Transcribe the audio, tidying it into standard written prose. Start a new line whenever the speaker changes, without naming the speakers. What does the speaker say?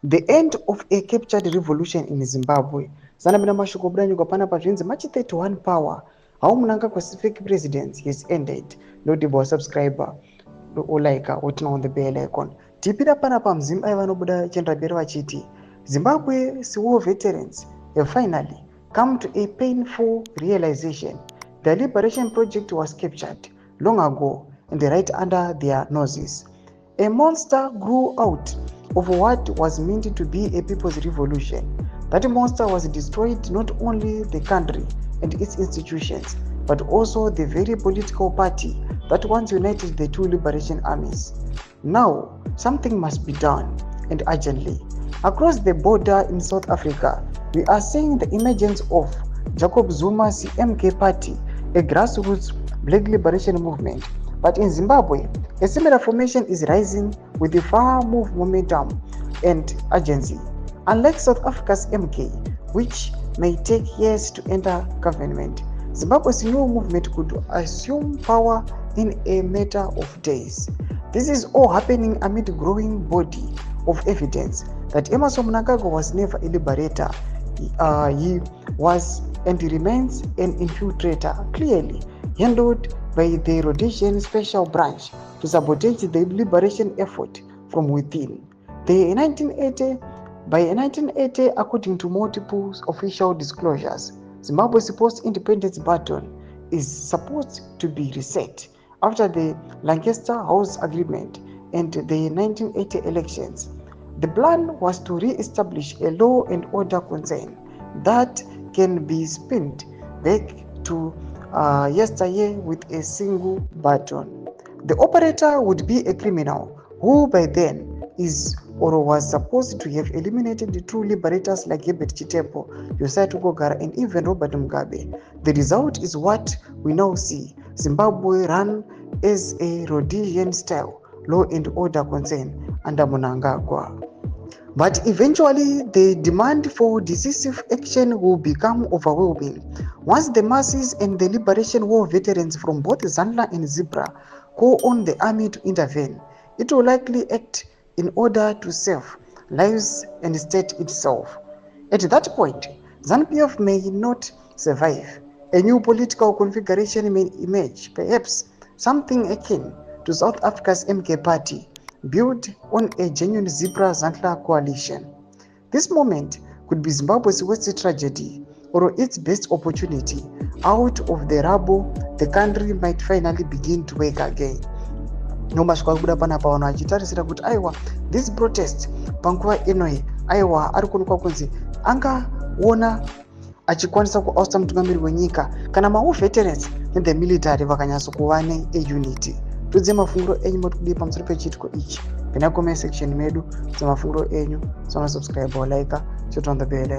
The end of a captured revolution in Zimbabwe. Zanabina mashoko budanyu pana pazvinzi March 31 power. How Mnangagwa's fake presidency has ended. Notable subscriber. Or like what on the bell icon. Tipira pana pamzim Ivanobuda Chendrabero Vachiti. Zimbabwe's war veterans have finally come to a painful realization. The liberation project was captured long ago and right under their noses. A monster grew out of what was meant to be a people's revolution. That monster was destroyed not only the country and its institutions, but also the very political party that once united the two liberation armies. Now, something must be done, and urgently. Across the border in South Africa, we are seeing the emergence of Jacob Zuma's MK party, a grassroots black liberation movement. But in Zimbabwe, a similar formation is rising with the far more momentum and urgency. Unlike South Africa's MK, which may take years to enter government, Zimbabwe's new movement could assume power in a matter of days. This is all happening amid a growing body of evidence that Emmerson Mnangagwa was never a liberator. He was and remains an infiltrator, clearly handled by the Rhodesian Special Branch to sabotage the liberation effort from within. By 1980, according to multiple official disclosures, Zimbabwe's post-independence button is supposed to be reset after the Lancaster House Agreement and the 1980 elections. The plan was to re-establish a law and order concern that can be spinned back to yesteryear with a single button. The operator would be a criminal who by then is or was supposed to have eliminated the true liberators like Herbert Chitepo, Josiah Tugogara, and even Robert Mugabe. The result is what we now see: Zimbabwe run as a Rhodesian-style law and order concern under Mnangagwa. But eventually, the demand for decisive action will become overwhelming. Once the masses and the liberation war veterans from both Zandla and Zebra call on the army to intervene, it will likely act in order to save lives and state itself. At that point, ZANU-PF may not survive. A new political configuration may emerge, perhaps something akin to South Africa's MK party, built on a genuine Zebra-Zandla coalition. This moment could be Zimbabwe's worst tragedy or its best opportunity. Out of the rubble, the country might finally begin to wake again. Nomashwa kubuda panapa vanhu vachitarisira kuti aiwa this protest panguva inoyi aiwa ari kuonekwa kunzi angaona achikwanisa kuausta mutungamiri wenyika kana mau veterans nethe military vakanyatso kuva neunity. Tudze mafunguro enyu motikudipa pamusoro pechitiko ichi pena comment section medu. Tudze mafunguro enyu, subscribe or like, shut on the bell.